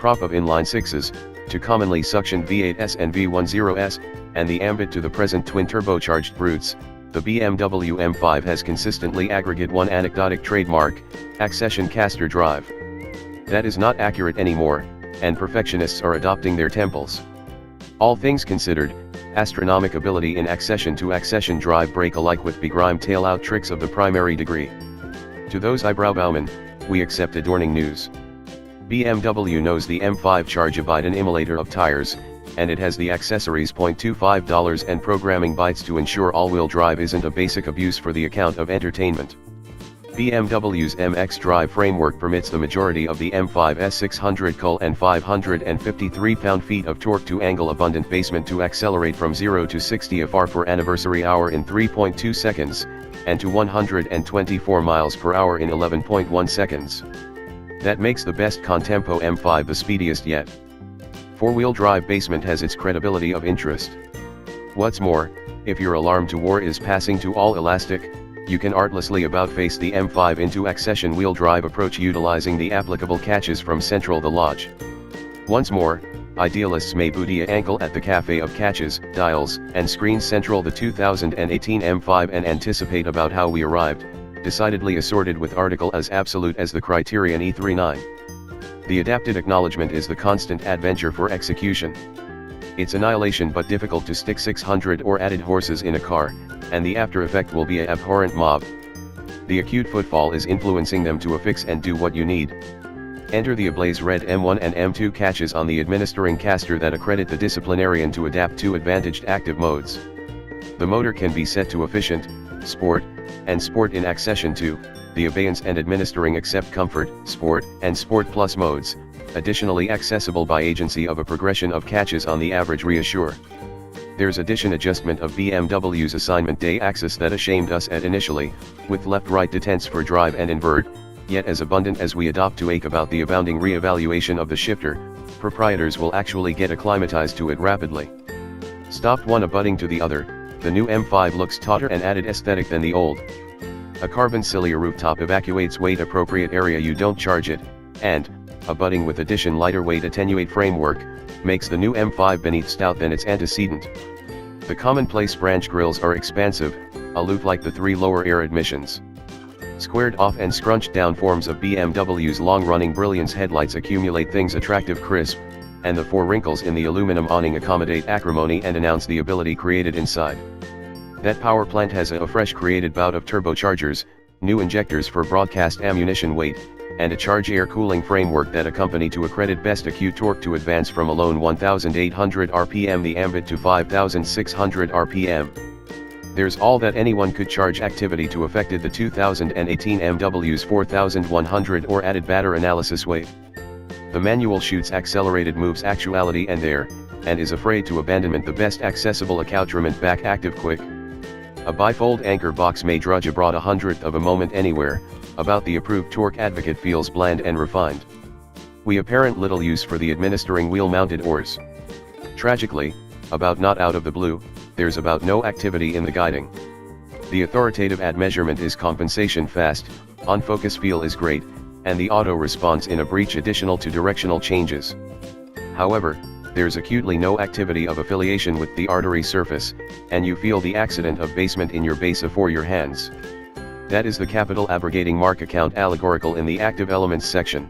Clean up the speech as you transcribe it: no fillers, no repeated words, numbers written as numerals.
prop of inline 6s, to commonly suctioned V8s and V10s, and the ambit to the present twin-turbocharged brutes, the BMW M5 has consistently aggregate one anecdotic trademark, accession caster drive. That is not accurate anymore, and perfectionists are adopting their temples. All things considered, astronomic ability in accession-to-accession drive break alike with begrimed tail-out tricks of the primary degree. To those eyebrow bowmen, we accept adorning news. BMW knows the M5 charge a an emulator of tires, and it has the accessories $0.25 and programming bytes to ensure all-wheel drive isn't a basic abuse for the account of entertainment. BMW's MX drive framework permits the majority of the M5's 600 kul and 553 pound-feet of torque to angle-abundant basement to accelerate from 0 to 60 fr for anniversary hour in 3.2 seconds, and to 124 miles per hour in 11.1 seconds. That makes the best contempo M5 the speediest yet. Four-wheel drive basement has its credibility of interest. What's more, if your alarm to war is passing to all elastic, you can artlessly about-face the M5 into accession wheel drive approach utilizing the applicable catches from Central the Lodge. Once more, idealists may booty a ankle at the cafe of catches, dials, and screens Central the 2018 M5 and anticipate about how we arrived, decidedly assorted with article as absolute as the Criterion E39. The adapted acknowledgement is the constant adventure for execution. It's annihilation but difficult to stick 600 or added horses in a car, and the after effect will be a abhorrent mob. The acute footfall is influencing them to affix and do what you need. Enter the ablaze red M1 and M2 catches on the administering caster that accredit the disciplinarian to adapt to advantaged active modes. The motor can be set to efficient, sport, and sport in accession to the abeyance and administering except comfort, sport, and sport plus modes, additionally accessible by agency of a progression of catches on the average reassure. There's addition adjustment of BMW's assignment day axis that ashamed us at initially, with left-right detents for drive and invert, yet as abundant as we adopt to ache about the abounding re-evaluation of the shifter, proprietors will actually get acclimatized to it rapidly. Stopped one abutting to the other, the new M5 looks tauter and added aesthetic than the old. A carbon cilia rooftop evacuates weight appropriate area you don't charge it, and, abutting with addition lighter weight attenuate framework, makes the new M5 beneath stout than its antecedent. The commonplace branch grills are expansive, aloof like the three lower air admissions. Squared off and scrunched down forms of BMW's long-running brilliance headlights accumulate things attractive crisp, and the four wrinkles in the aluminum awning accommodate acrimony and announce the ability created inside. That power plant has a fresh created bout of turbochargers, new injectors for broadcast ammunition weight, and a charge air cooling framework that accompany to accredit best acute torque to advance from alone 1800 rpm the ambit to 5600 rpm. There's all that anyone could charge activity to affected the 2018 MW's 4100 or added batter analysis wave. The manual shoots accelerated moves actuality and there, and is afraid to abandonment the best accessible accoutrement back active quick. A bifold anchor box may drudge abroad 1/100th of a moment anywhere, about the approved torque advocate feels bland and refined. We apparent little use for the administering wheel-mounted oars. Tragically, about not out of the blue, there's about no activity in the guiding. The authoritative ad measurement is compensation fast, on focus feel is great, and the auto response in a breach additional to directional changes. However, there's acutely no activity of affiliation with the artery surface, and you feel the accident of basement in your base afore your hands. That is the capital abrogating mark account allegorical in the active elements section.